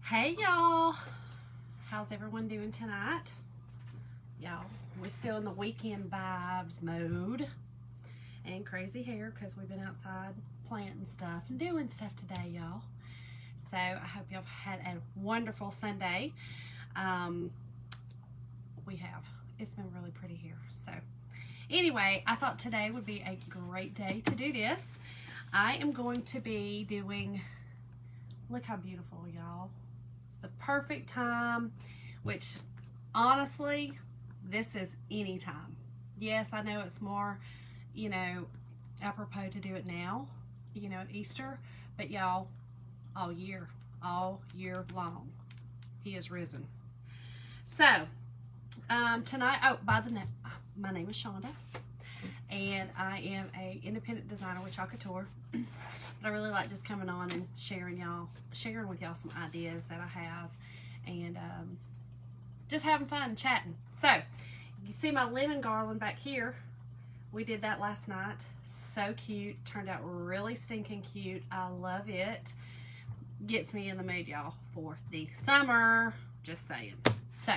Hey y'all, how's everyone doing tonight? Y'all, we're still in the weekend vibes mode and crazy hair because we've been outside planting stuff and doing stuff today, y'all. So I hope y'all had a wonderful Sunday. We have. It's been really pretty here. So anyway, I thought today would be a great day to do this. I am going to be doing, look how beautiful, y'all. It's the perfect time, which honestly, this is any time. Yes, I know it's more, apropos to do it now, at Easter, but y'all, all year long, he is risen. So, tonight, my name is Shonda, and I am a independent designer with Chalk Couture. But I really like just coming on and sharing with y'all some ideas that I have, and just having fun and chatting. So, you see my lemon garland back here. We did that last night. So cute. Turned out really stinking cute. I love it. Gets me in the mood, y'all, for the summer. Just saying. So,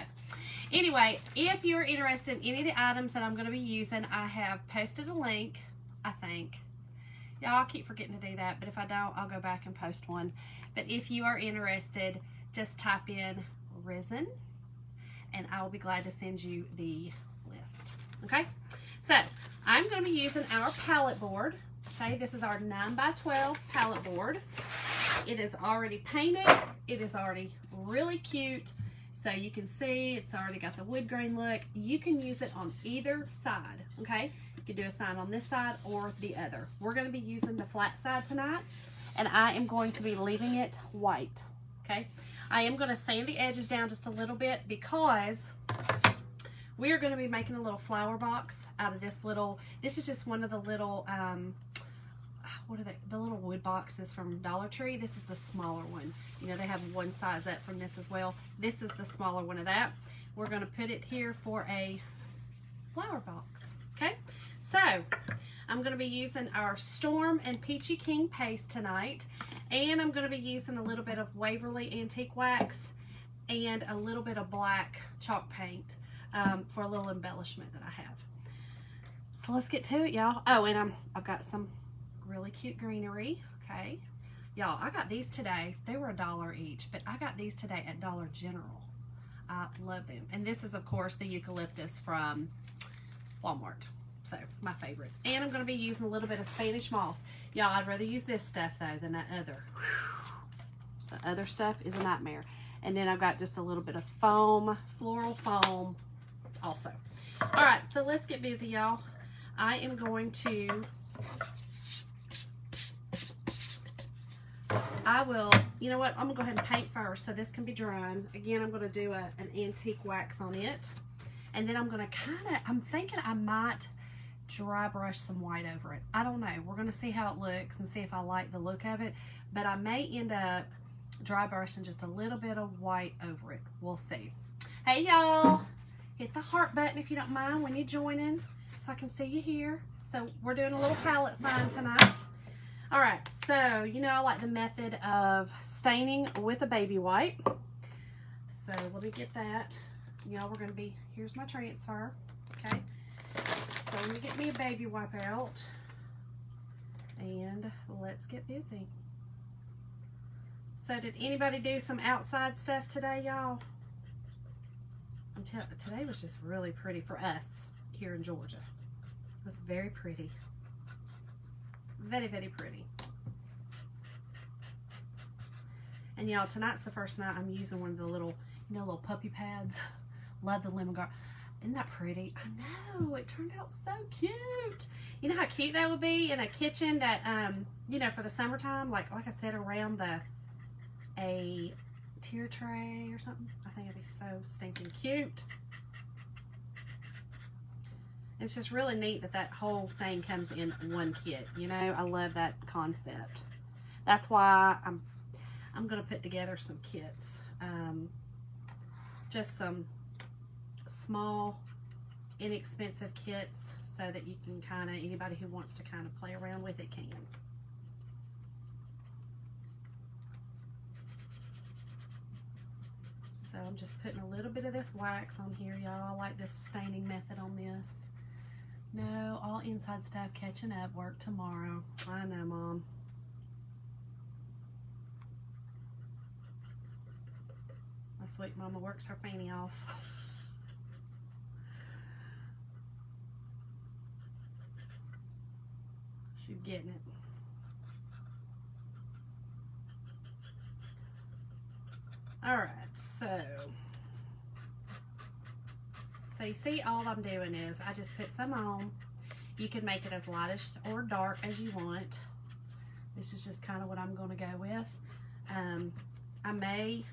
anyway, if you're interested in any of the items that I'm going to be using, I have posted a link, I think. Y'all, I keep forgetting to do that, but if I don't, I'll go back and post one. But if you are interested, just type in Risen, and I will be glad to send you the list. Okay? So, I'm going to be using our pallet board. Okay, this is our 9x12 pallet board. It is already painted. It is already really cute. So you can see it's already got the wood grain look. You can use it on either side, okay? You can do a sign on this side or the other. We're going to be using the flat side tonight, and I am going to be leaving it white, okay? I am going to sand the edges down just a little bit because we are going to be making a little flower box out of this is just one of the little, what are they? The little wood boxes from Dollar Tree. This is the smaller one. They have one size up from this as well. This is the smaller one of that. We're going to put it here for a flower box. Okay? So, I'm going to be using our Storm and Peachy King paste tonight. And I'm going to be using a little bit of Waverly Antique Wax and a little bit of black chalk paint for a little embellishment that I have. So, let's get to it, y'all. Oh, and I've got some really cute greenery. Okay, y'all, I got these today. They were $1 each, but I got these today at Dollar General. I love them. And this is, of course, the eucalyptus from Walmart. So, my favorite. And I'm going to be using a little bit of Spanish moss. Y'all, I'd rather use this stuff, though, than that other. The other stuff is a nightmare. And then I've got just a little bit of foam, floral foam also. All right, so let's get busy, y'all. I am going to... you know what, I'm going to go ahead and paint first so this can be drying. Again, I'm going to do an antique wax on it. And then I'm going to I'm thinking I might dry brush some white over it. I don't know. We're going to see how it looks and see if I like the look of it. But I may end up dry brushing just a little bit of white over it. We'll see. Hey, y'all. Hit the heart button if you don't mind when you're joining so I can see you here. So we're doing a little palette sign tonight. All right, so I like the method of staining with a baby wipe. So let me get that. Y'all, we're going to be, here's my transfer, okay? So let me get me a baby wipe out, and let's get busy. So did anybody do some outside stuff today, y'all? I'm telling you, today was just really pretty for us here in Georgia. It was very pretty. Very, very pretty. And y'all, tonight's the first night I'm using one of the little, little puppy pads. Love the lemon garden. Isn't that pretty? I know, it turned out so cute. You know how cute that would be in a kitchen that, for the summertime, like I said, around a tier tray or something. I think it'd be so stinking cute. It's just really neat that whole thing comes in one kit. I love that concept. That's why I'm going to put together some kits. Just some small, inexpensive kits so that you can anybody who wants to play around with it can. So I'm just putting a little bit of this wax on here, y'all. I like this staining method on this. No, all inside stuff catching up. Work tomorrow. I know, Mom. My sweet mama works her fanny off. She's getting it. Alright, so you see all I'm doing is I just put some on. You can make it as light as or dark as you want. This is just kind of what I'm going to go with. I may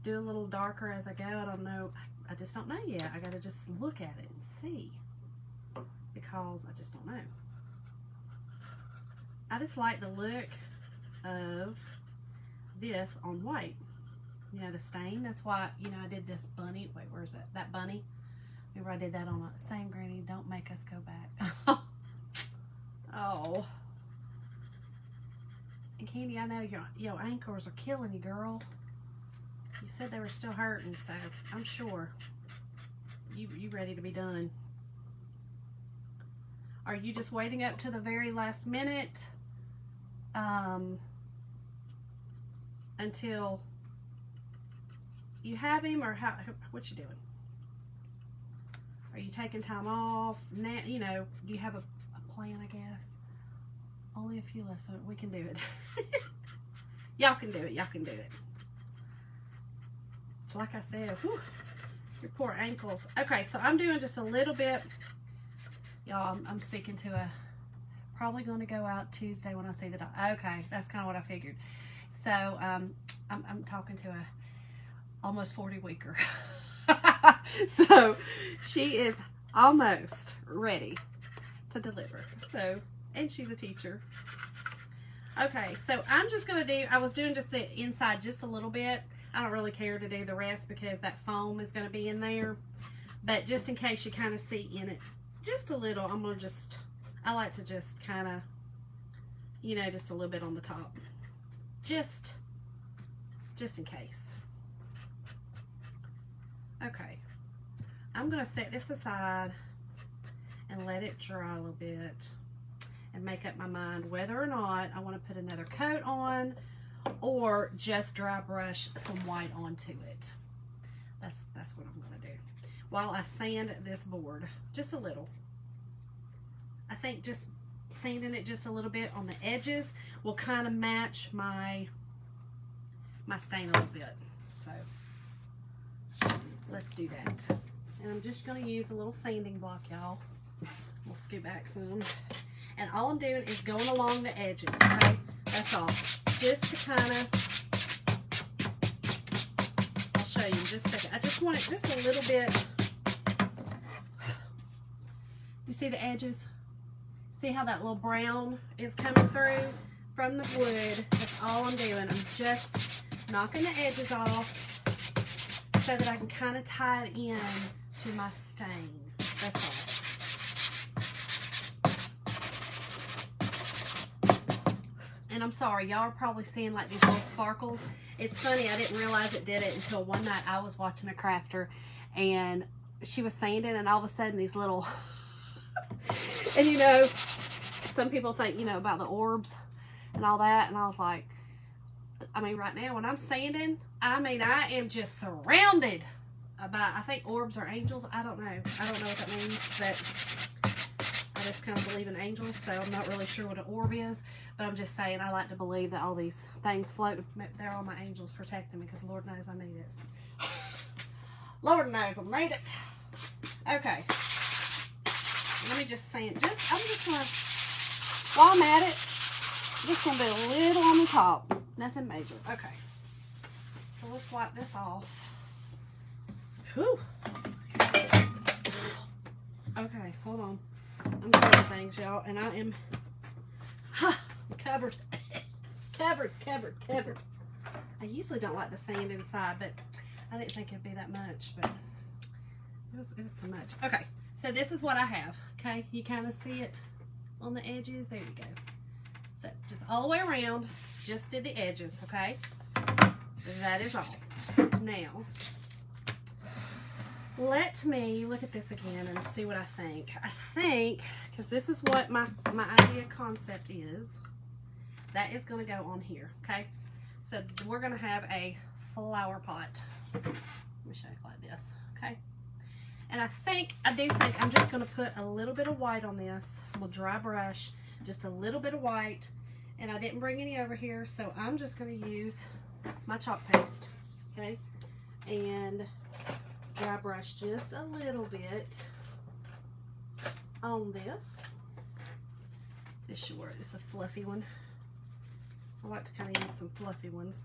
do a little darker as I go. I don't know. I just don't know yet. I got to just look at it and see, because I just don't know. I just like the look of this on white. You know, the stain. That's why, you know, I did this bunny. Wait, where is it? That bunny. Remember I did that on a same, Granny. Don't make us go back. Oh. And Candy, I know your ankles are killing you, girl. You said they were still hurting, so I'm sure you ready to be done. Are you just waiting up to the very last minute until you have him, or what you doing? Are you taking time off now? You know, do you have a plan? I guess only a few left, so we can do it. Y'all can do it. Y'all can do it. So like I said, whew, your poor ankles. Okay, so I'm doing just a little bit. Y'all, I'm speaking to a, probably going to go out Tuesday when I see the dog. Okay, that's kind of what I figured. So I'm talking to a almost 40 weeker. So she is almost ready to deliver. So, and she's a teacher. Okay, so I'm just going to do, I was doing just the inside just a little bit. I don't really care to do the rest because that foam is going to be in there. But just in case you kind of see in it just a little, I'm going to just, I like to just kind of, you know, just a little bit on the top. Just in case. Okay. I'm going to set this aside and let it dry a little bit and make up my mind whether or not I want to put another coat on or just dry brush some white onto it. That's what I'm going to do while I sand this board just a little. I think just sanding it just a little bit on the edges will kind of match my stain a little bit. So let's do that. And I'm just going to use a little sanding block, y'all. We'll scoot back some. And all I'm doing is going along the edges, okay? That's all. Just to kind of, I'll show you in just a second. I just want it just a little bit. You see the edges? See how that little brown is coming through from the wood? That's all I'm doing. I'm just knocking the edges off so that I can kind of tie it in to my stain. That's all. And I'm sorry, y'all are probably seeing like these little sparkles. It's funny, I didn't realize it did it until one night I was watching a crafter and she was sanding and all of a sudden these little, and you know, some people think, you know, about the orbs and all that. And I was like, I mean, right now when I'm sanding, I mean, I am just surrounded by, I think orbs are angels. I don't know. I don't know what that means, but I just kind of believe in angels, so I'm not really sure what an orb is, but I'm just saying I like to believe that all these things float. They're all my angels protecting me because Lord knows I need it. Lord knows I need it. Okay. Let me just sand. I'm just going to, while I'm at it, just going to do a little on the top. Nothing major. Okay. So let's wipe this off. Whew. Okay, hold on. I'm doing things, y'all, and I am covered. covered. I usually don't like to sand inside, but I didn't think it'd be that much, but it was so much. Okay, so this is what I have. Okay, you kind of see it on the edges. There you go. So just all the way around, just did the edges, okay? that is all. Now, let me look at this again and see what I think. I think, because this is what my idea concept is, that is going to go on here, okay? So we're going to have a flower pot. Let me show you like this, okay? And I do think I'm just going to put a little bit of white on this. I'm going to dry brush just a little bit of white. And I didn't bring any over here, so I'm just going to use my chalk paste, okay? And dry brush just a little bit on this. This should work. This is a fluffy one. I like to kind of use some fluffy ones.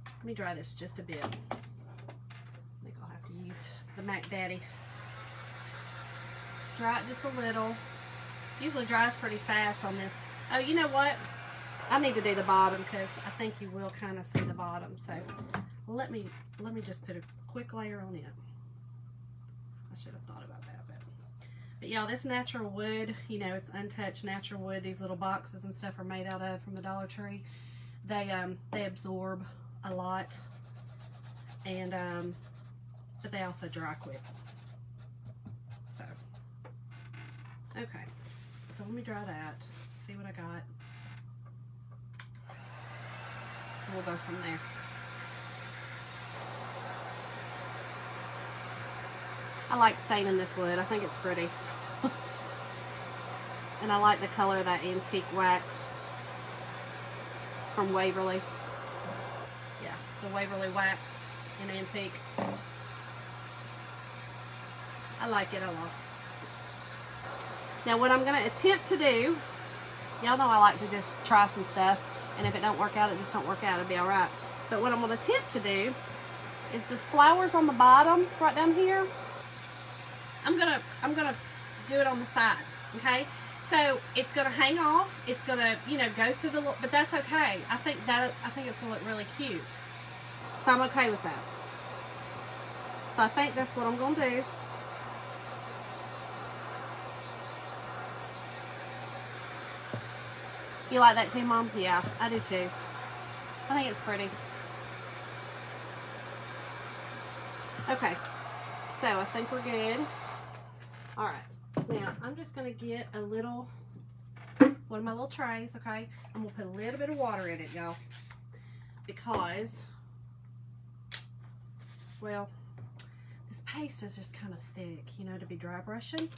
Let me dry this just a bit. I think I'll have to use the Mac Daddy. Dry it just a little. Usually dries pretty fast on this. Oh, you know what? I need to do the bottom because I think you will kind of see the bottom. So let me just put a quick layer on it. I should have thought about that. But y'all, this natural wood, you know, it's untouched natural wood. These little boxes and stuff are made out of from the Dollar Tree. They absorb a lot, and but they also dry quick. So okay, so let me dry that. See what I got. We'll go from there. I like staining this wood. I think it's pretty. And I like the color of that antique wax from Waverly. Yeah, the Waverly wax in antique. I like it a lot. Now what I'm going to attempt to do, y'all know I like to just try some stuff. And if it don't work out, it just don't work out. It'll be all right. But what I'm going to attempt to do is the flowers on the bottom, right down here. I'm gonna do it on the side. Okay. So it's gonna hang off. It's gonna, you know, go through the. But that's okay. I think it's gonna look really cute. So I'm okay with that. So I think that's what I'm gonna do. You like that too, Mom? Yeah, I do too. I think it's pretty. Okay, so I think we're good. All right, now I'm just gonna get a little, one of my little trays, okay? I'm gonna put a little bit of water in it, y'all, because, well, this paste is just kind of thick, you know, to be dry brushing,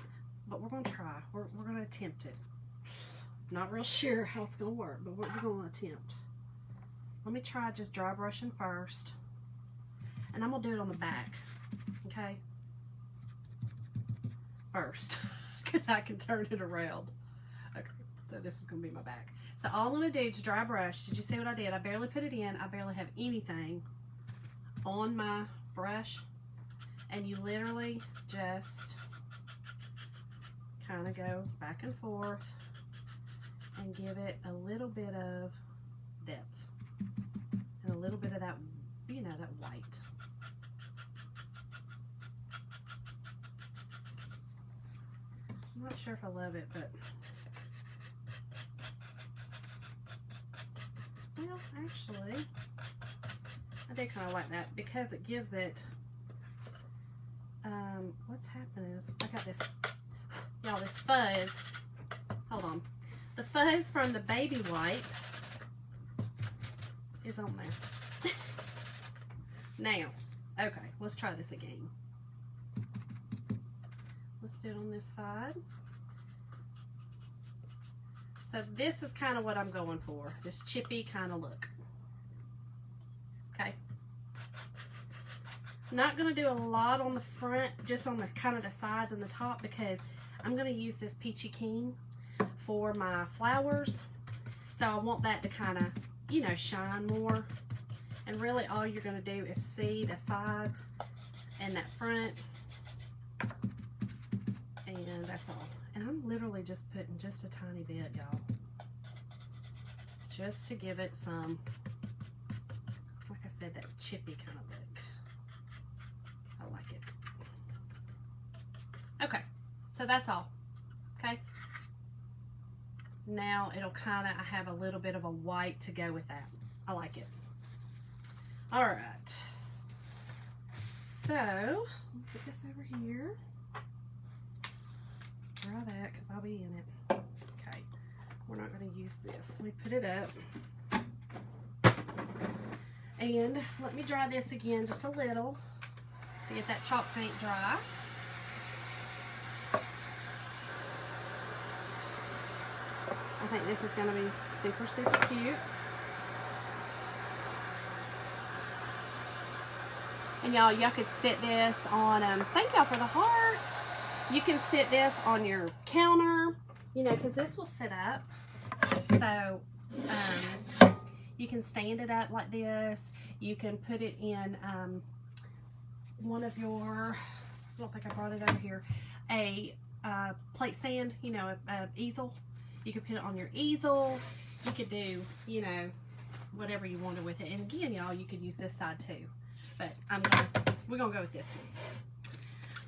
but we're gonna try. We're gonna attempt it. Not real sure how it's going to work, but we're going to attempt. Let me try just dry brushing first. And I'm going to do it on the back, okay? First, because I can turn it around. Okay, so this is going to be my back. So all I'm going to do is dry brush. Did you see what I did? I barely put it in. I barely have anything on my brush. And you literally just kind of go back and forth and give it a little bit of depth and a little bit of that, you know, that white. I'm not sure if I love it, but well, actually, I do kind of like that because it gives it, what's happening is I got this, y'all, this fuzz. Hold on. The fuzz from the baby wipe is on there. Now, okay, let's try this again. Let's do it on this side. So this is kind of what I'm going for, this chippy kind of look. Okay. Not going to do a lot on the front, just on the kind of the sides and the top, because I'm going to use this peachy keen for my flowers, so I want that to kind of, you know, shine more. And really all you're going to do is see the sides and that front, and that's all. And I'm literally just putting just a tiny bit, y'all, just to give it some, like I said, that chippy kind of look. I like it. Okay, so that's all. Okay. Now it'll kind of, I have a little bit of a white to go with that. I like it. All right. So, put this over here. Dry that because I'll be in it. Okay. We're not going to use this. Let me put it up. And let me dry this again just a little to get that chalk paint dry. I think this is going to be super, super cute. And y'all could sit this on, thank y'all for the hearts. You can sit this on your counter, you know, because this will sit up. So, you can stand it up like this. You can put it in one of your, I don't think I brought it over here, a plate stand, you know, a easel. You could put it on your easel. You could do, you know, whatever you wanted with it. And again, y'all, you could use this side too. But we're gonna go with this one.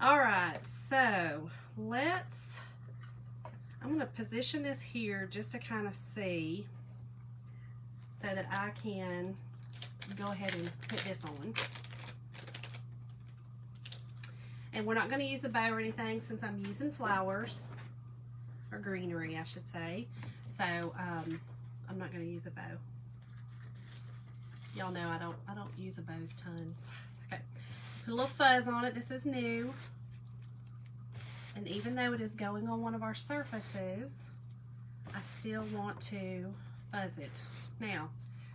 All right, so I'm gonna position this here just to kind of see, so that I can go ahead and put this on. And we're not gonna use a bow or anything since I'm using flowers, or greenery, I should say. So I'm not gonna use a bow. Y'all know I don't use a bows tons. Okay, put a little fuzz on it. This is new, and even though it is going on one of our surfaces, I still want to fuzz it. Now,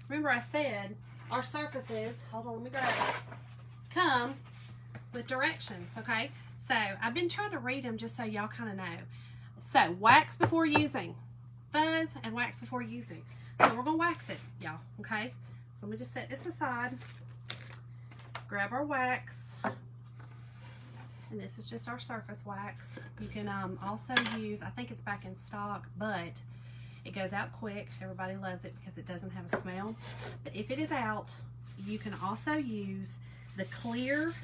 remember I said our surfaces, hold on, let me grab it, come with directions. Okay, so I've been trying to read them just so y'all kind of know. So wax before using, fuzz, and wax before using. So we're gonna wax it, y'all. Okay. So let me just set this aside, grab our wax, and this is just our surface wax. You can also use, I think it's back in stock, but it goes out quick. Everybody loves it because it doesn't have a smell. But if it is out, you can also use the clear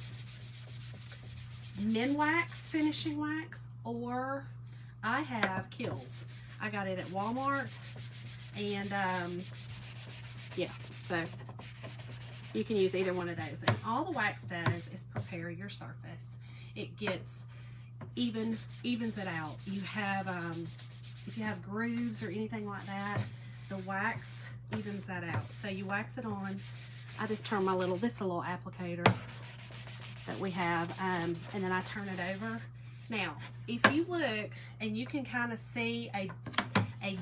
men wax finishing wax, or I have Kills. I got it at Walmart, and yeah. So you can use either one of those. And all the wax does is prepare your surface. It gets evens it out. You have, if you have grooves or anything like that, the wax evens that out. So you wax it on. I just turn this is a little applicator that we have, and then I turn it over. Now, if you look and you can kind of see a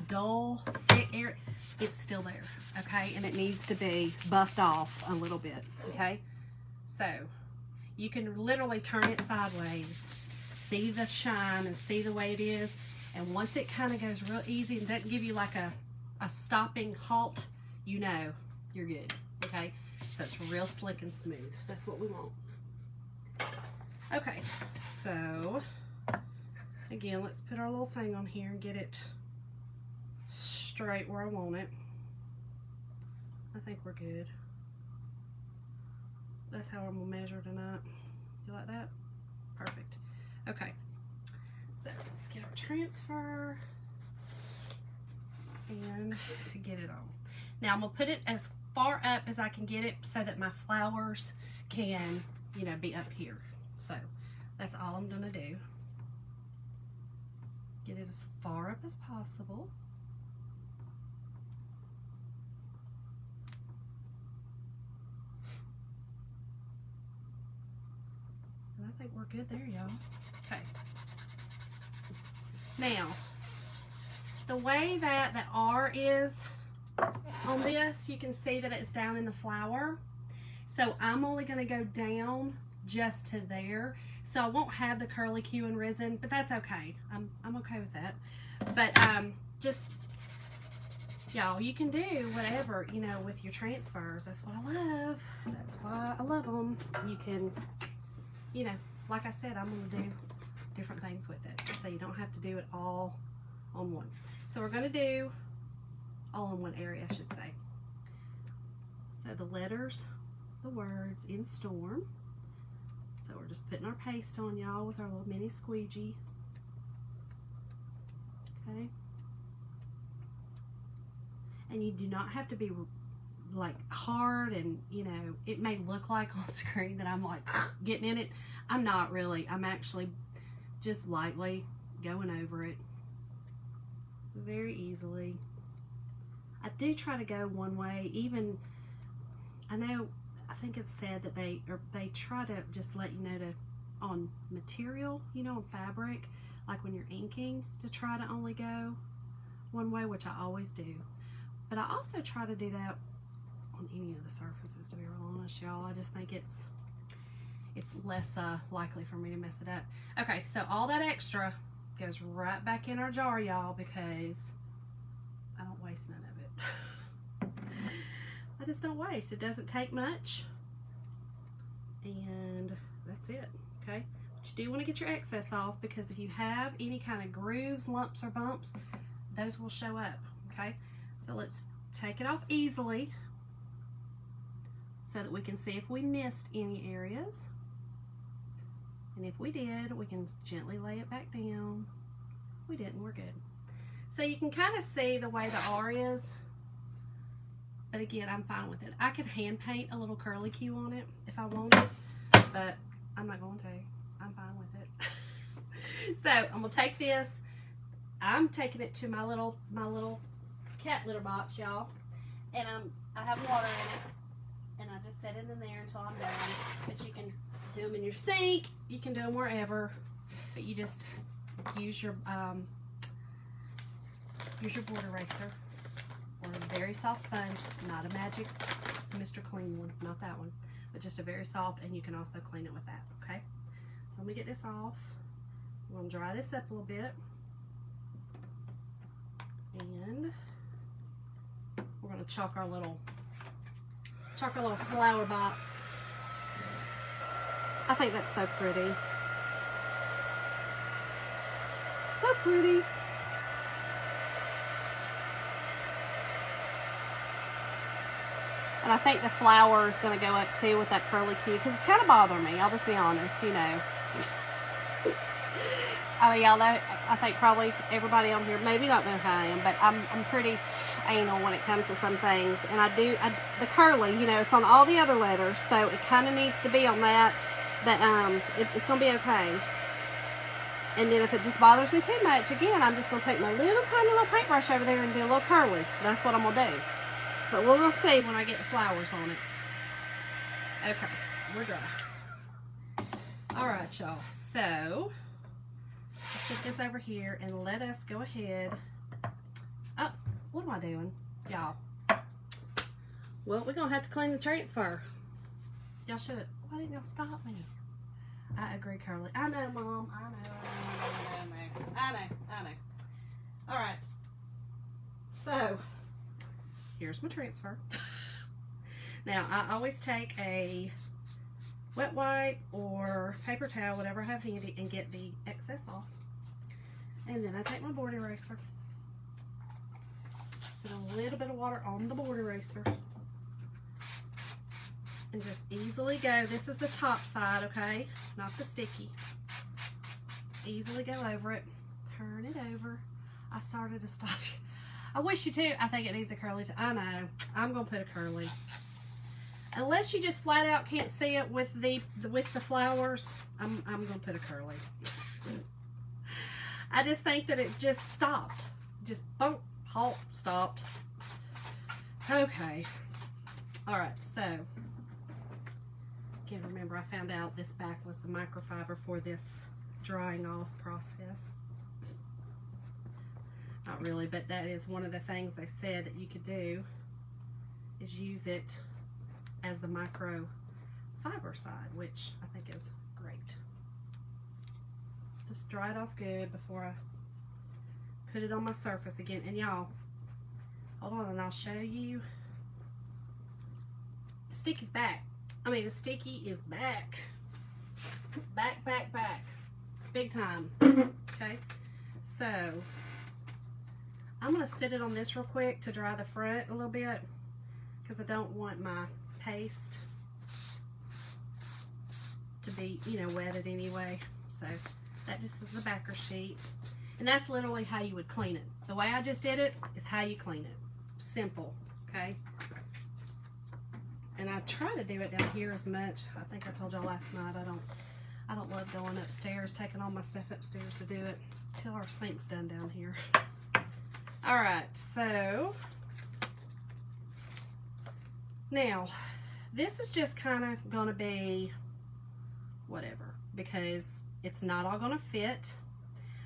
dull, thick area, it's still there, okay? And it needs to be buffed off a little bit, okay? So you can literally turn it sideways, see the shine and see the way it is. And once it kind of goes real easy and doesn't give you like a stopping halt, you know you're good, okay? So it's real slick and smooth. That's what we want. Okay, so again, let's put our little thing on here and get it straight where I want it. I think we're good. That's how I'm gonna measure tonight. You like that? Perfect. Okay, so let's get our transfer and get it on. Now I'm gonna put it as far up as I can get it so that my flowers can, you know, be up here. So that's all I'm gonna do. Get it as far up as possible. And I think we're good there, y'all. Okay. Now, the way that the R is on this, you can see that it's down in the flower. So I'm only gonna go down just to there. So I won't have the curly Q and risen, but that's okay. I'm okay with that. But just, y'all, you can do whatever, you know, with your transfers. That's what I love. That's why I love them. You can, you know, like I said, I'm gonna do different things with it. So you don't have to do it all on one. So we're gonna do all in one area, I should say. So the letters, the words in Storm. So we're just putting our paste on, y'all, with our little mini squeegee. Okay. And you do not have to be like hard, and you know, it may look like on screen that I'm like getting in it. I'm not really. I'm actually just lightly going over it very easily. I do try to go one way. Even, I know, I think it's said that they try to just let you know to, on material, you know, on fabric, like when you're inking, to try to only go one way, which I always do. But I also try to do that on any of the surfaces, to be real honest, y'all. I just think it's less likely for me to mess it up. Okay, so all that extra goes right back in our jar, y'all, because I don't waste none of it. I just don't waste. It doesn't take much, and that's it. Okay, but you do want to get your excess off, because if you have any kind of grooves, lumps, or bumps, those will show up. Okay, so let's take it off easily so that we can see if we missed any areas. And if we did, we can gently lay it back down. If we didn't, we're good. So you can kind of see the way the R is, but again, I'm fine with it. I could hand paint a little curly Q on it if I wanted, but I'm not going to. I'm fine with it. So I'm gonna take this. I'm taking it to my little cat litter box, y'all, and I have water in it, and I just set it in there until I'm done. But you can do them in your sink, you can do them wherever, but you just use your board eraser or a very soft sponge, not a magic Mr. Clean one, not that one, but just a very soft, and you can also clean it with that. Okay, so let me get this off. I'm going to dry this up a little bit, and we're going to chalk our little flower box. I think that's so pretty. So pretty. And I think the flower is going to go up too with that curly Q, because it's kind of bothering me. I'll just be honest, you know. I mean, y'all know, I think probably everybody on here maybe not know how I am, but I'm pretty anal when it comes to some things. And the curly, you know, it's on all the other letters, so it kind of needs to be on that. But it's going to be okay. And then if it just bothers me too much, again, I'm just going to take my little tiny little paintbrush over there and do a little curly. That's what I'm going to do. But we'll see when I get the flowers on it. Okay, we're dry. Alright, y'all. So, let's set this over here and let us go ahead. Oh, what am I doing? Y'all. Well, we're going to have to clean the transfer. Y'all should have. Why didn't y'all stop me? I agree, Curly. I know, Mom. I know. All right. So, here's my transfer. Now, I always take a wet wipe or paper towel, whatever I have handy, and get the excess off. And then I take my board eraser. Put a little bit of water on the board eraser. And just easily go. This is the top side, okay? Not the sticky. Easily go over it. Turn it over. I started to stop you. I wish you too. I think it needs a curly. I know. I'm gonna put a curly. Unless you just flat out can't see it with the flowers, I'm gonna put a curly. I just think that it just stopped. Just bump, halt, stopped. Okay. All right. So. Can't remember, I found out this back was the microfiber for this drying off process. Not really, but that is one of the things they said that you could do, is use it as the microfiber side, which I think is great. Just dry it off good before I put it on my surface again. And y'all, hold on and I'll show you. The sticky's back. I mean, the sticky is back. Back. Big time. Okay. So, I'm going to sit it on this real quick to dry the front a little bit, because I don't want my paste to be, you know, wetted anyway. So, that just is the backer sheet. And that's literally how you would clean it. The way I just did it is how you clean it. Simple. Okay. And I try to do it down here as much. I think I told y'all last night I don't love going upstairs, taking all my stuff upstairs to do it till our sink's done down here. All right, so now this is just kind of gonna be whatever, because it's not all gonna fit.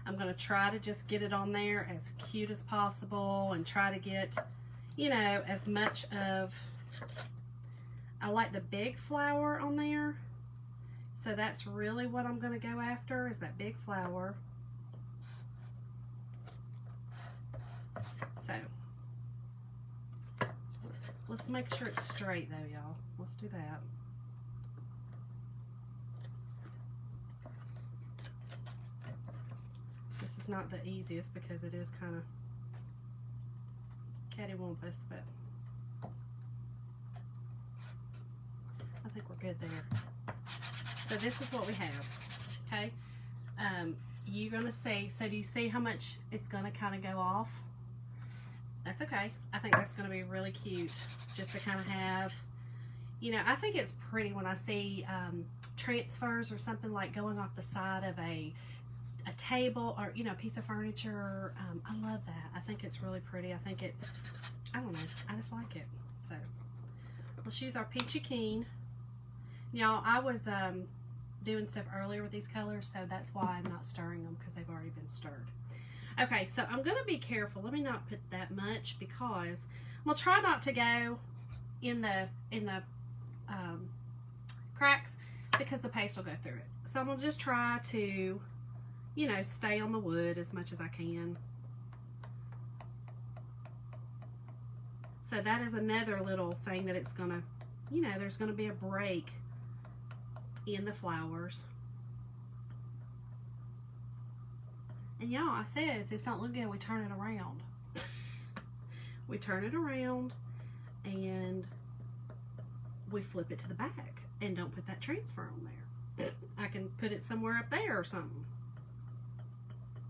I'm gonna try to just get it on there as cute as possible and try to get, you know, as much of, I like the big flower on there. So that's really what I'm gonna go after, is that big flower. So let's make sure it's straight though, y'all. Let's do that. This is not the easiest because it is kind of cattywampus, but I think we're good there. So this is what we have, okay? You're gonna see, so do you see how much it's gonna kind of go off? That's okay. I think that's gonna be really cute, just to kind of have, you know, I think it's pretty when I see transfers or something like going off the side of a table or, you know, a piece of furniture. I love that. I think it's really pretty. I think it, I don't know, I just like it. So let's use our Peachy Keen. Y'all, I was doing stuff earlier with these colors, so that's why I'm not stirring them, because they've already been stirred. Okay, so I'm gonna be careful. Let me not put that much, because I'm gonna try not to go in the cracks, because the paste will go through it. So I'm gonna just try to, you know, stay on the wood as much as I can. So that is another little thing that it's gonna, you know, there's gonna be a break in the flowers. And y'all, I said if this don't look good, we turn it around. We turn it around and we flip it to the back and don't put that transfer on there. I can put it somewhere up there or something.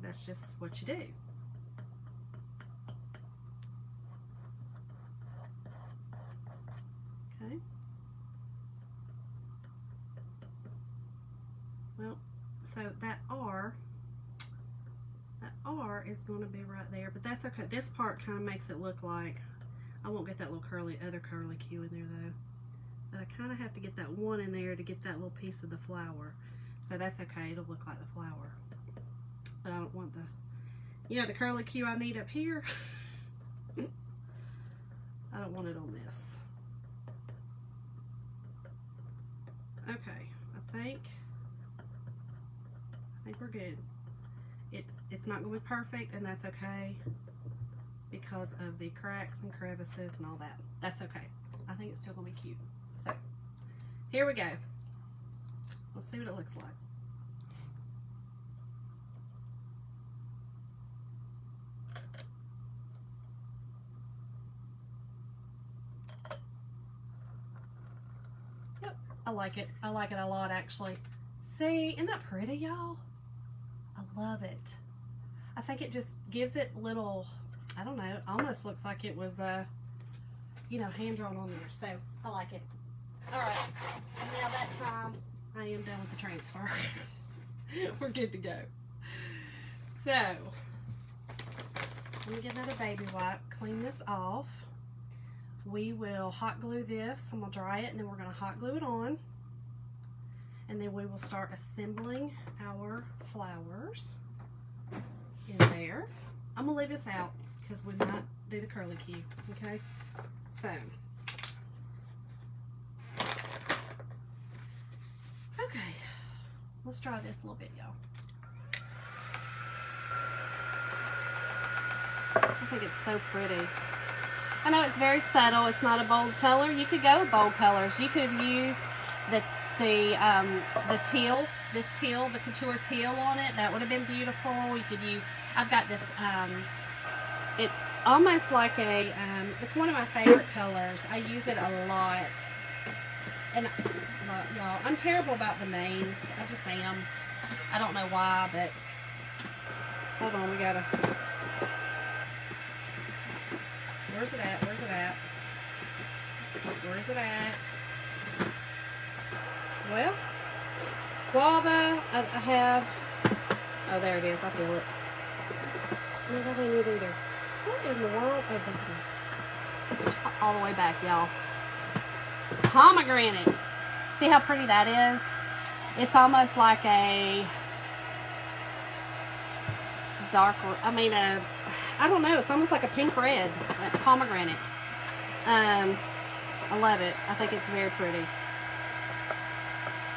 That's just what you do. Okay. Well, so that R is going to be right there, but that's okay. This part kind of makes it look like, I won't get that little other curly Q in there though. But I kind of have to get that one in there to get that little piece of the flower. So that's okay, it'll look like the flower. But I don't want the, you know, the curly Q I need up here. I don't want it on this. Okay, I think we're good. It's not going to be perfect, and that's okay because of the cracks and crevices and all that. That's okay. I think it's still going to be cute. So here we go. Let's see what it looks like. Yep, I like it. I like it a lot, actually. See, isn't that pretty, y'all? I love it. I think it just gives it little, I don't know, it almost looks like it was, you know, hand-drawn on there. So, I like it. All right, now that time, I am done with the transfer. We're good to go. So, let me get another baby wipe, clean this off. We will hot glue this. I'm going to dry it, and then we're going to hot glue it on. And then we will start assembling our flowers in there. I'm gonna leave this out because we might do the curly Q, okay? So, okay, let's try this a little bit, y'all. I think it's so pretty. I know it's very subtle, it's not a bold color. You could go with bold colors. You could have used the teal, this teal, the couture teal on it. That would have been beautiful. You could use, I've got this, it's almost like a, it's one of my favorite colors. I use it a lot. And y'all, I'm terrible about the names. I just am. I don't know why, but hold on, we gotta, where's it at? Where's it at? Where's it at? Well, guava, I have, oh, there it is. I feel it. No, that ain't it either. What in the world? Oh, there it is. All the way back, y'all. Pomegranate. See how pretty that is? It's almost like a dark, I don't know. It's almost like a pink red pomegranate. I love it. I think it's very pretty.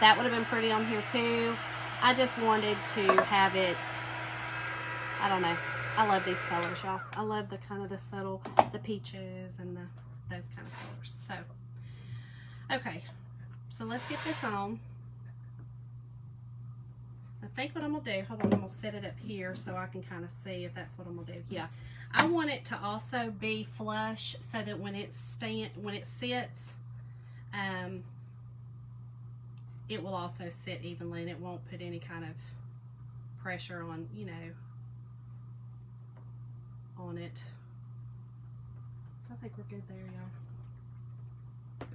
That would have been pretty on here too. I just wanted to have it, I don't know. I love these colors, y'all. I love the kind of the subtle, the peaches and those kind of colors. So, okay. So let's get this on. I think what I'm going to do, hold on, I'm going to set it up here so I can kind of see if that's what I'm going to do. Yeah. I want it to also be flush so that when it sits, it will also sit evenly and it won't put any kind of pressure on, you know, on it. So I think we're good there, y'all.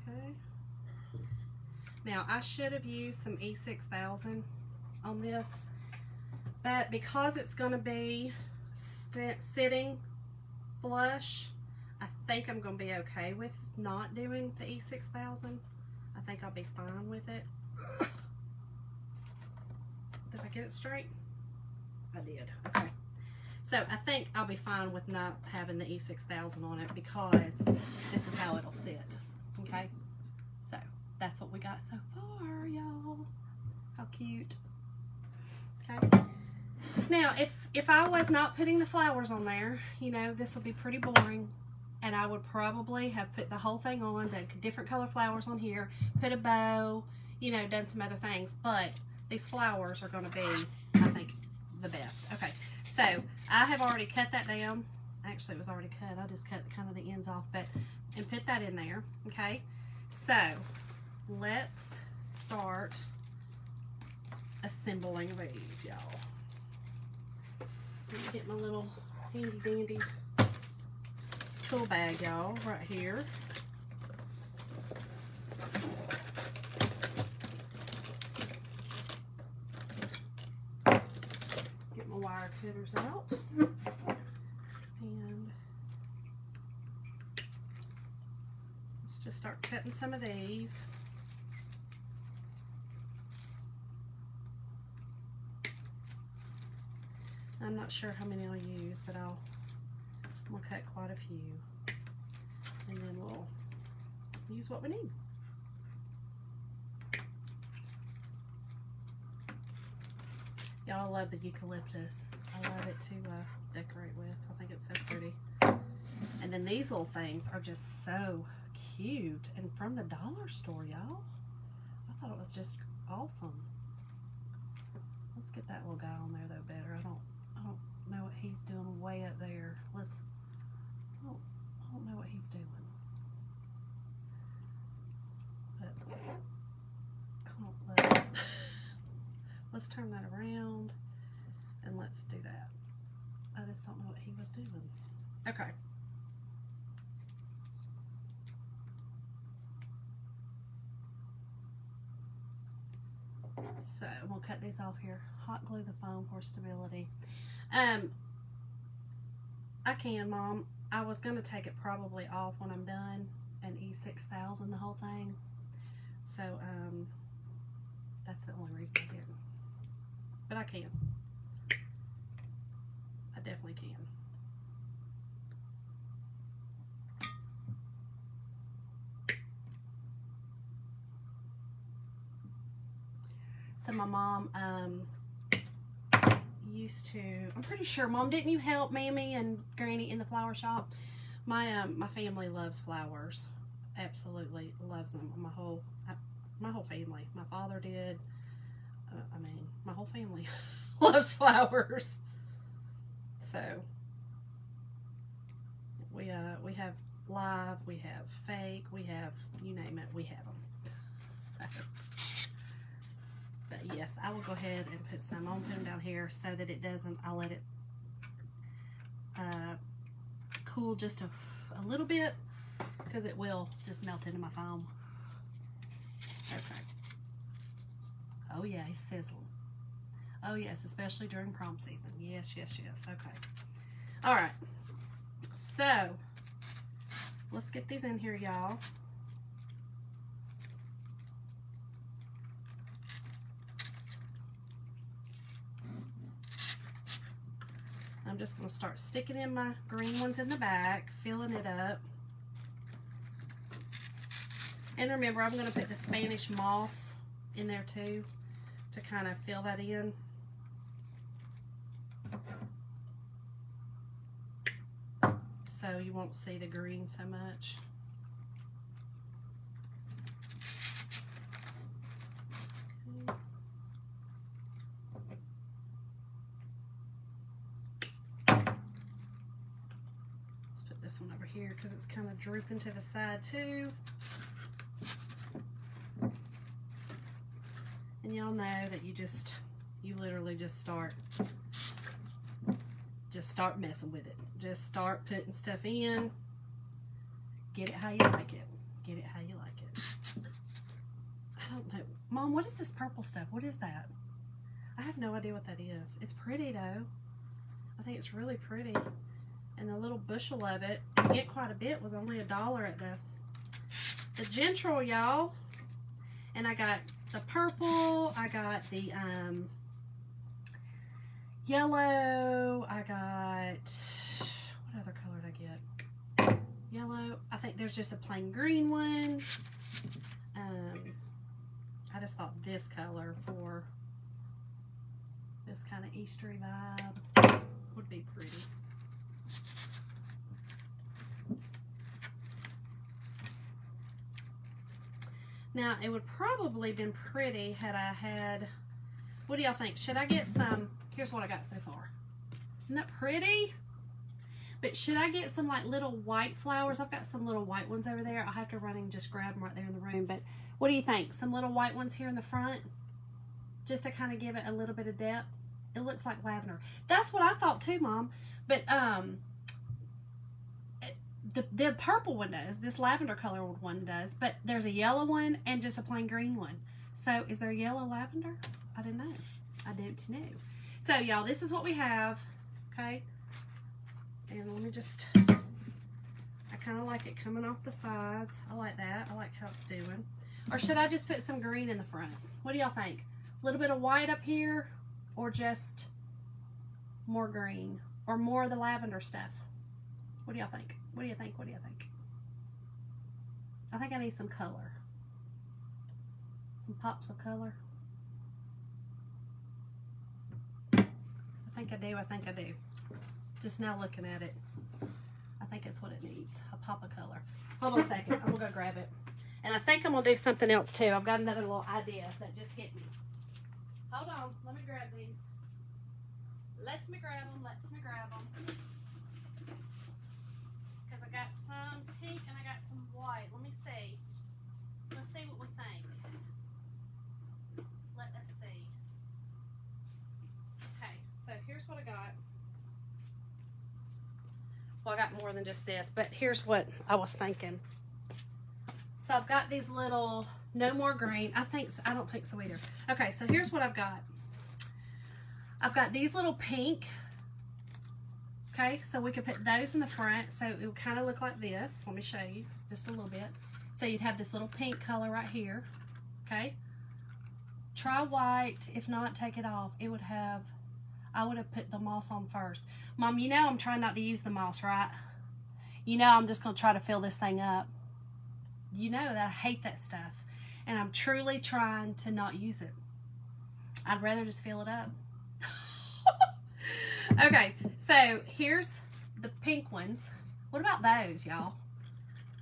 Okay. Now I should have used some E6000 on this, but because it's going to be sitting flush, I think I'm going to be okay with not doing the E6000. I think I'll be fine with it. Did I get it straight? I did. Okay. So I think I'll be fine with not having the E6000 on it because this is how it'll sit. Okay. So that's what we got so far, y'all. How cute. Okay. Now, if I was not putting the flowers on there, you know, this would be pretty boring. And I would probably have put the whole thing on, done different color flowers on here, put a bow, you know, done some other things. But these flowers are going to be, I think, the best. Okay, so I have already cut that down. Actually, it was already cut. I just cut kind of the ends off, and put that in there. Okay, so let's start assembling these, y'all. Let me get my little handy dandy tool bag, y'all, right here. Get my wire cutters out. And let's just start cutting some of these. I'm not sure how many I'll use, but I'm gonna cut quite a few, and then we'll use what we need. Y'all, love the eucalyptus. I love it to decorate with. I think it's so pretty. And then these little things are just so cute, and from the dollar store, y'all. I thought it was just awesome. Let's get that little guy on there though better. I don't know what he's doing way up there. I don't know what he's doing. But let's turn that around and let's do that. I just don't know what he was doing. Okay. So we'll cut these off here. Hot glue the foam for stability. I can, Mom. I was going to take it probably off when I'm done and E6000 the whole thing. So, that's the only reason I didn't. But I can. I definitely can. So my mom, used to, I'm pretty sure, Mom, didn't you help Mammy and Granny in the flower shop? My family loves flowers. Absolutely loves them. My whole family. My father did. My whole family loves flowers. So we have live, we have fake, we have, you name it, we have them. So, but yes, I will go ahead and put some on, put them down here so that it doesn't, I'll let it cool just a little bit, because it will just melt into my foam. Okay. Oh yeah, he's sizzling. Oh yes, especially during prom season. Yes, yes, yes. Okay. All right. So let's get these in here, y'all. I'm just going to start sticking in my green ones in the back, filling it up. And remember, I'm going to put the Spanish moss in there too to kind of fill that in. So you won't see the green so much. This one over here because it's kind of drooping to the side too. And y'all know that you literally just start messing with it. Just start putting stuff in. Get it how you like it. Get it how you like it. I don't know. Mom, what is this purple stuff? What is that? I have no idea what that is. It's pretty though. I think it's really pretty. And the little bushel of it, you get quite a bit, was only $1 at the Gentral, y'all. And I got the purple, I got the yellow, I got, what other color did I get? Yellow. I think there's just a plain green one. I just thought this color for this kind of Eastery vibe would be pretty. Now, it would probably been pretty had I had, what do y'all think? Should I get some, here's what I got so far. Isn't that pretty? But should I get some like little white flowers? I've got some little white ones over there. I'll have to run and just grab them right there in the room. But what do you think? Some little white ones here in the front? Just to kind of give it a little bit of depth. It looks like lavender. That's what I thought too, Mom. But the purple one does. This lavender color one does. But there's a yellow one and just a plain green one. So is there yellow lavender? I didn't know. I don't know. So y'all, this is what we have. Okay. And let me just, I kind of like it coming off the sides. I like that. I like how it's doing. Or should I just put some green in the front? What do y'all think? A little bit of white up here or just more green or more of the lavender stuff? What do y'all think? What do you think? What do you think? I think I need some color. Some pops of color. I think I do. I think I do. Just now looking at it, I think it's what it needs. A pop of color. Hold on a second. I'm going to go grab it. And I think I'm going to do something else too. I've got another little idea that just hit me. Hold on. Let me grab these. Let me grab them. Let me grab them. Because I got some pink and I got some white. Let me see. Let's see what we think. Let us see. Okay. So here's what I got. Well, I got more than just this, but here's what I was thinking. So I've got these little, no more green. I don't think so either. Okay, so here's what I've got. I've got these little pink. Okay, so we could put those in the front. So it would kind of look like this. Let me show you just a little bit. So you'd have this little pink color right here. Okay. Try white. If not, take it off. It would have, I would have put the moss on first. Mom, you know I'm trying not to use the moss, right? You know I'm just going to try to fill this thing up. You know that I hate that stuff. And I'm truly trying to not use it. I'd rather just fill it up. Okay, so here's the pink ones. What about those, y'all?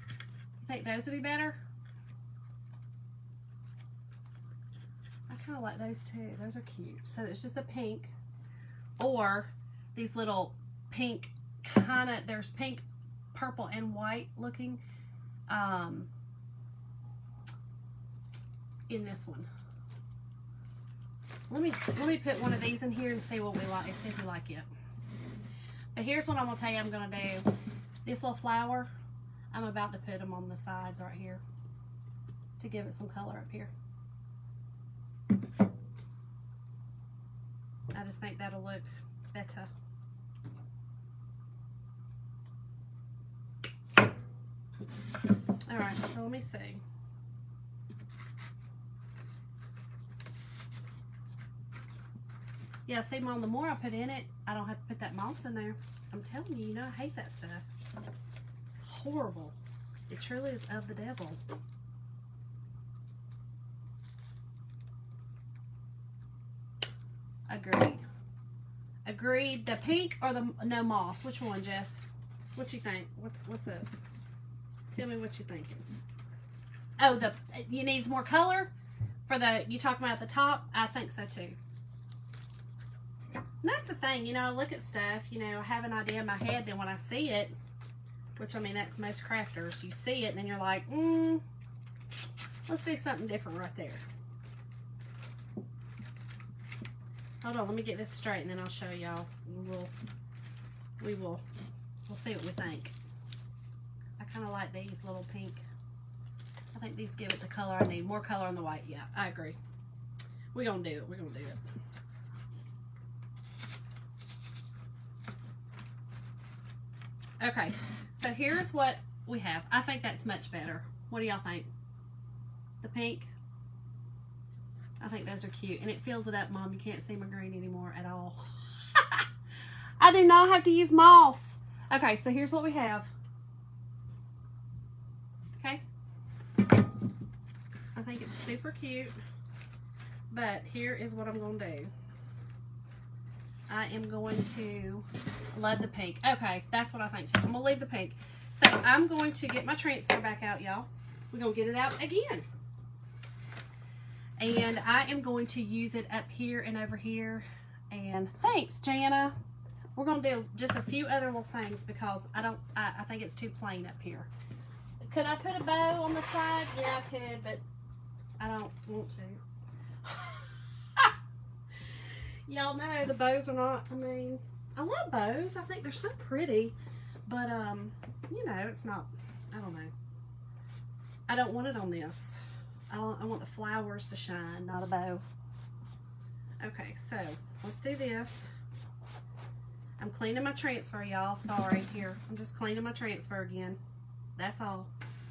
You think those would be better? I kind of like those too. Those are cute. So it's just a pink. Or these little pink kind of, there's pink, purple, and white looking in this one. Let me put one of these in here and see what we like, see if we like it. But here's what I'm gonna tell you I'm gonna do. This little flower, I'm about to put them on the sides right here to give it some color up here. I just think that'll look better. All right, so let me see. Yeah, see, Mom, the more I put in it, I don't have to put that moss in there. I'm telling you, you know, I hate that stuff. It's horrible. It truly is of the devil. Agreed. Agreed. The pink or the no moss? Which one, Jess? What you think? What's the? Tell me what you're thinking. Oh, you needs more color for the. You talking about the top? I think so too. And that's the thing, you know. I look at stuff, you know, I have an idea in my head. Then when I see it, which I mean that's most crafters, you see it and then you're like, let's do something different right there. Hold on, let me get this straight and then I'll show y'all. We'll see what we think. I kind of like these little pink. I think these give it the color I need. More color on the white. Yeah, I agree. We're gonna do it. We're gonna do it. Okay, so here's what we have. I think that's much better. What do y'all think? The pink? I think those are cute. And it fills it up, Mom. You can't see my green anymore at all. I do not have to use moss. Okay, so here's what we have. Okay. I think it's super cute. But here is what I'm going to do. I am going to love the pink. Okay, that's what I think too. I'm going to leave the pink. So I'm going to get my transfer back out, y'all. We're going to get it out again. And I am going to use it up here and over here. And thanks, Jana. We're going to do just a few other little things because I think it's too plain up here. Could I put a bow on the side? Yeah, I could, but I don't want to. Y'all know the bows are not, I mean, I love bows. I think they're so pretty, but, you know, it's not, I don't know. I don't want it on this. I want the flowers to shine, not a bow. Okay, so let's do this. I'm cleaning my transfer, y'all. Sorry, here. I'm just cleaning my transfer again. That's all.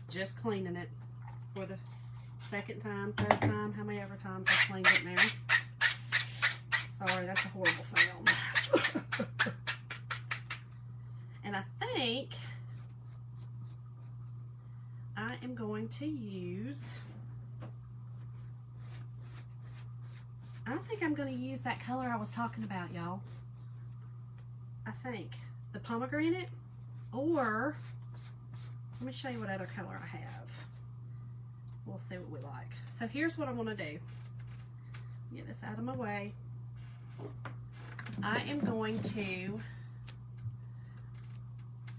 Just cleaning it for the second time, third time, how many ever times I cleaned it now. Sorry, that's a horrible sound. And I think I am going to use, I'm going to use that color I was talking about, y'all. I think the pomegranate, or let me show you what other color I have. We'll see what we like. So here's what I want to do. Get this out of my way. I am going to,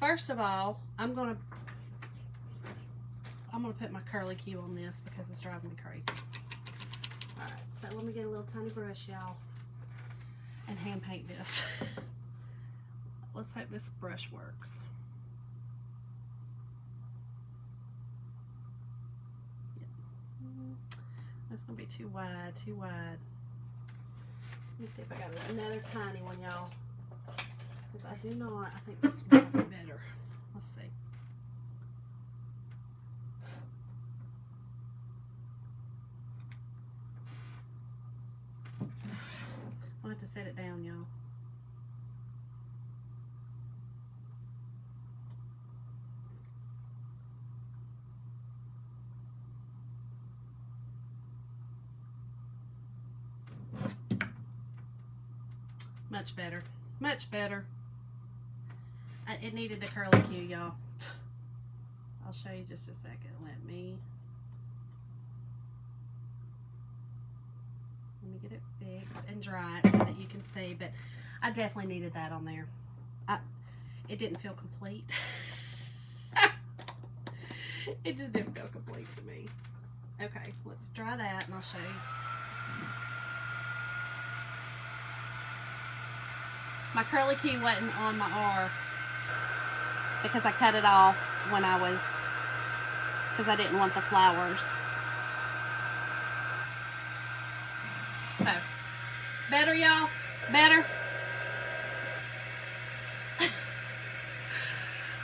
first of all, I'm gonna put my curly Q on this because it's driving me crazy. Alright, so let me get a little tiny brush, y'all, and hand paint this. Let's hope this brush works. That's gonna be too wide, too wide. Let me see if I got another tiny one, y'all. Because I do not, I think this one will be better. Let's see. I'll have to set it down, y'all. Much better. Much better. It needed the curly Q, y'all. I'll show you just a second. Let me get it fixed and dry it so that you can see. But I definitely needed that on there. It didn't feel complete. It just didn't feel complete to me. Okay, let's dry that and I'll show you. My curly Q wasn't on my R because I cut it off. when I was, because I didn't want the flowers. So, better, y'all? Better?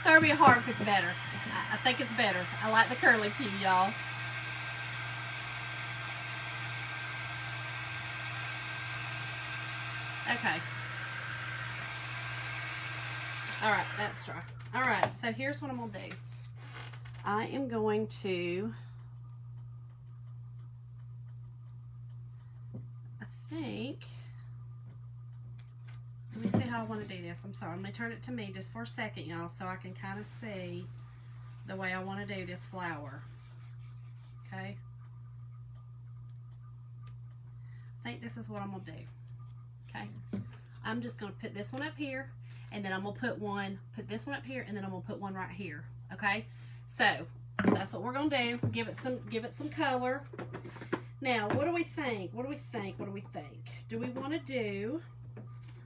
Throw me a heart if it's better. I think it's better. I like the curly Q, y'all. Okay. Alright, that's dry. Alright, so here's what I'm going to do. I am going to, I think, let me see how I want to do this. I'm sorry, I'm going to turn it to me just for a second, y'all, so I can kind of see the way I want to do this flower. Okay? I think this is what I'm going to do. Okay? I'm just going to put this one up here, and then I'm going to put this one up here, and then I'm going to put one right here. Okay? So, that's what we're going to do. Give it some color. Now, what do we think? What do we think? What do we think? Do we want to do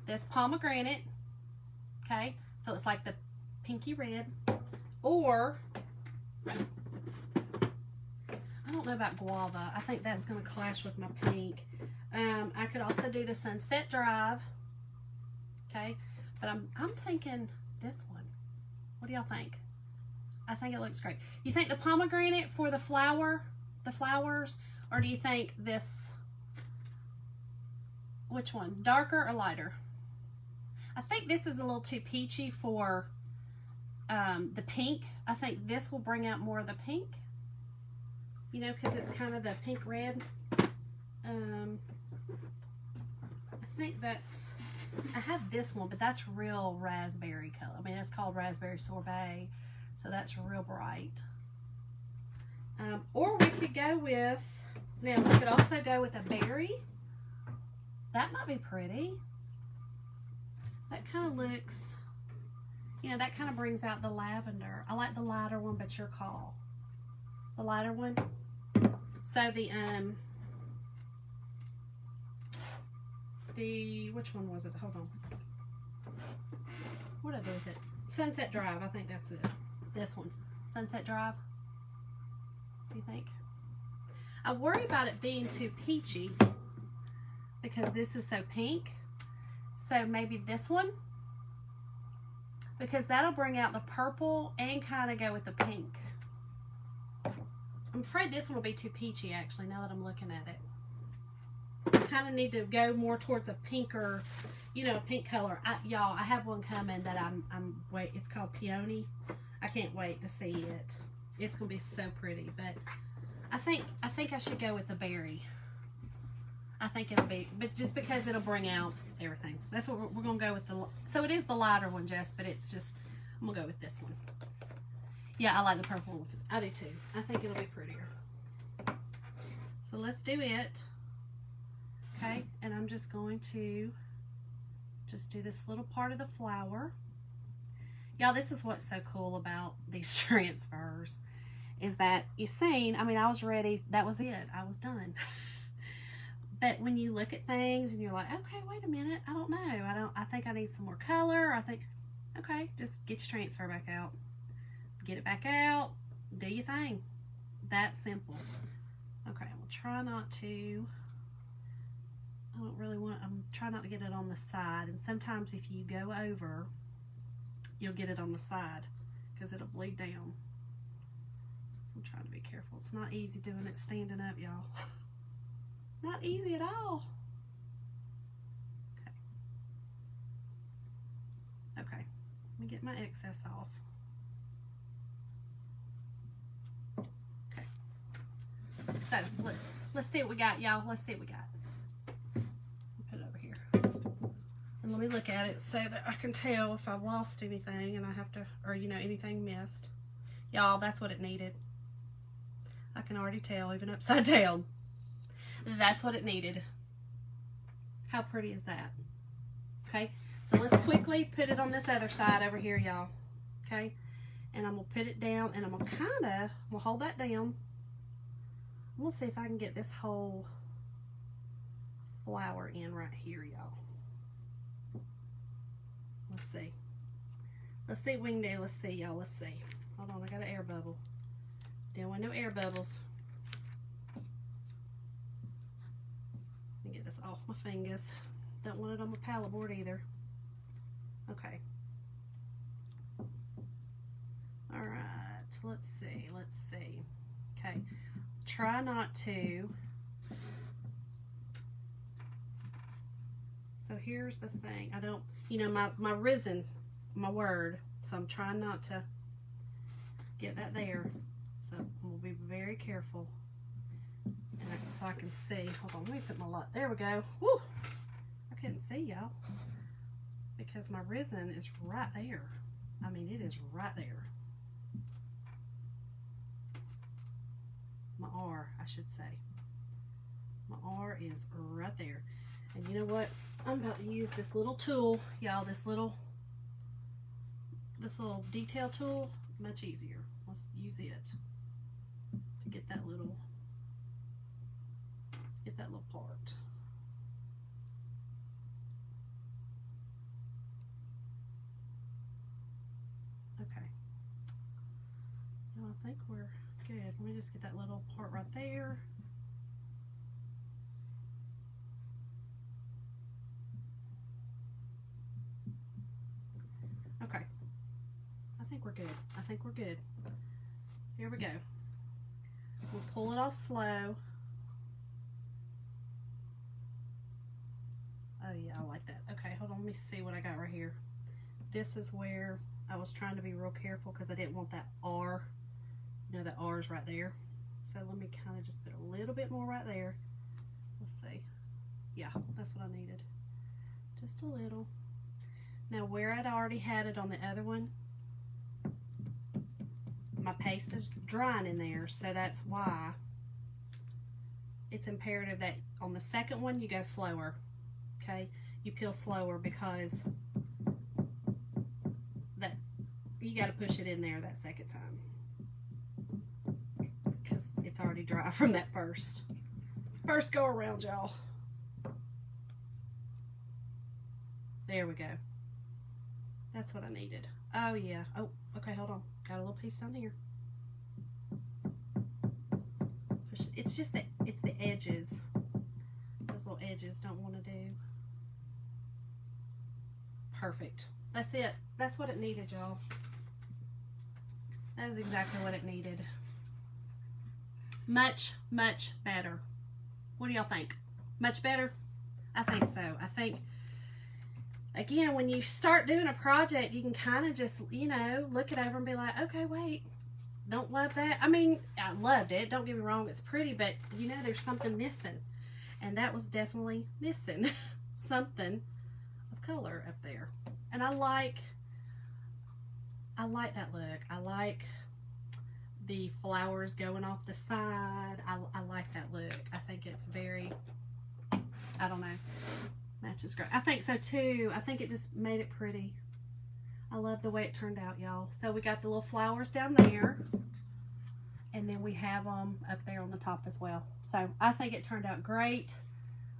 this pomegranate? Okay? So, it's like the pinky red. Or, I don't know about guava. I think that's going to clash with my pink. I could also do the Sunset Drive. Okay? But I'm thinking this one. What do y'all think? I think it looks great. You think the pomegranate for the flowers, or do you think this, which one? Darker or lighter? I think this is a little too peachy for the pink. I think this will bring out more of the pink. You know, because it's kind of the pink red. I think that's, I have this one, but that's real raspberry color. I mean, it's called raspberry sorbet, so that's real bright. Or we could go with, now we could also go with a berry. That might be pretty. That kind of looks, you know, that kind of brings out the lavender. I like the lighter one, but your call. The lighter one. So which one was it? Hold on. What did I do with it? Sunset Drive. I think that's it. This one. Sunset Drive. What do you think? I worry about it being too peachy because this is so pink. So maybe this one, because that'll bring out the purple and kind of go with the pink. I'm afraid this one will be too peachy, actually, now that I'm looking at it. I kind of need to go more towards a pinker, you know, pink color. Y'all, I have one coming that wait, it's called Peony. I can't wait to see it. It's going to be so pretty, but I think I should go with the berry. I think it'll be, but just because it'll bring out everything. That's what we're going to go with. So it is the lighter one, Jess, but it's just, I'm going to go with this one. Yeah, I like the purple one. I do too. I think it'll be prettier. So let's do it. Okay, and I'm just going to just do this little part of the flower. Y'all, this is what's so cool about these transfers, is that you've seen, I mean, I was ready. That was it. I was done. But when you look at things and you're like, okay, wait a minute, I don't know. I think I need some more color. I think, okay, just get your transfer back out. Get it back out. Do your thing. That simple. Okay, we'll try not to, I don't really want, I'm trying not to get it on the side. And sometimes if you go over, you'll get it on the side because it'll bleed down. So I'm trying to be careful. It's not easy doing it standing up, y'all. Not easy at all. Okay. Okay. Let me get my excess off. Okay. So let's see what we got, y'all. Let's see what we got. Put it over here. And let me look at it so that I can tell if I've lost anything and I have to, or you know, anything missed. Y'all, that's what it needed. I can already tell, even upside down. That's what it needed. How pretty is that? Okay, so let's quickly put it on this other side over here, y'all. Okay, and I'm gonna put it down, and I'm gonna hold that down. I'm gonna see if I can get this whole flower in right here, y'all. Let's see. Let's see what we can do. Let's see, y'all. Let's see. Hold on, I got an air bubble. Don't want no air bubbles. Let me get this off my fingers. Don't want it on my palette board either. Okay. Alright, let's see. Okay. Try not to. So here's the thing. I don't, you know, my risen, my word. So I'm trying not to get that there. So we'll be very careful. And so I can see. Hold on, let me put my light. There we go. Woo! I couldn't see y'all. Because my risen is right there. I mean, it is right there. My R, I should say. My R is right there. And you know what? I'm about to use this little tool, y'all. This little detail tool, much easier. Let's use it to get that little part. Okay. Now I think we're good. Let me just get that little part right there. Okay. I think we're good. I think we're good. Here we go. We'll pull it off slow. Oh yeah, I like that. Okay, hold on. Let me see what I got right here. This is where I was trying to be real careful because I didn't want that R. You know, that R is right there. So let me kind of just put a little bit more right there. Let's see. Yeah, that's what I needed. Just a little. Now where I'd already had it on the other one, my paste is drying in there, so that's why it's imperative that on the second one you go slower. Okay, you peel slower because that you got to push it in there that second time because it's already dry from that first go around, y'all. There we go. That's what I needed. Oh yeah. Oh, okay, hold on. Got a little piece down here. Push it. It's just that it's the edges. Those little edges don't want to do. Perfect. That's it. That's what it needed, y'all. That is exactly what it needed. Much, much better. What do y'all think? Much better? I think so. I think, again, when you start doing a project, you can kind of just, you know, look it over and be like, okay, wait, don't love that. I mean, I loved it. Don't get me wrong. It's pretty, but, you know, there's something missing. And that was definitely missing. Something of color up there. And I like that look. I like the flowers going off the side. I like that look. I think it's very, I don't know, matches great. I think so too. I think it just made it pretty. I love the way it turned out, y'all. So we got the little flowers down there, and then we have them up there on the top as well. So I think it turned out great.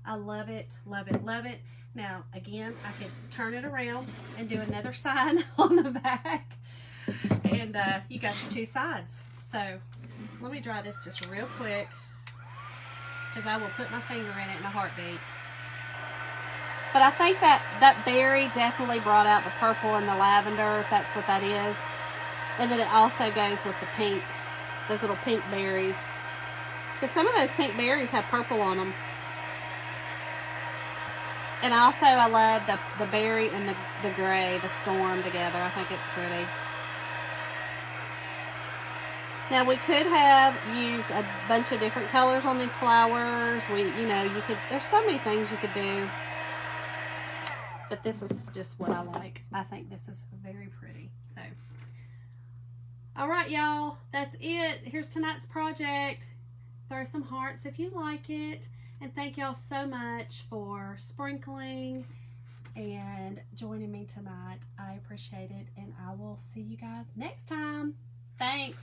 I love it, love it, love it. Now, again, I could turn it around and do another side on the back. And you got your two sides. So let me dry this just real quick, because I will put my finger in it in a heartbeat. But I think that berry definitely brought out the purple and the lavender, if that's what that is. And then it also goes with the pink, those little pink berries. Because some of those pink berries have purple on them. And also I love the berry and the gray, the storm together. I think it's pretty. Now we could have used a bunch of different colors on these flowers. You know, you could, there's so many things you could do. But this is just what I like. I think this is very pretty. So, all right, y'all, that's it. Here's tonight's project. Throw some hearts if you like it. And thank y'all so much for sprinkling and joining me tonight. I appreciate it. And I will see you guys next time. Thanks.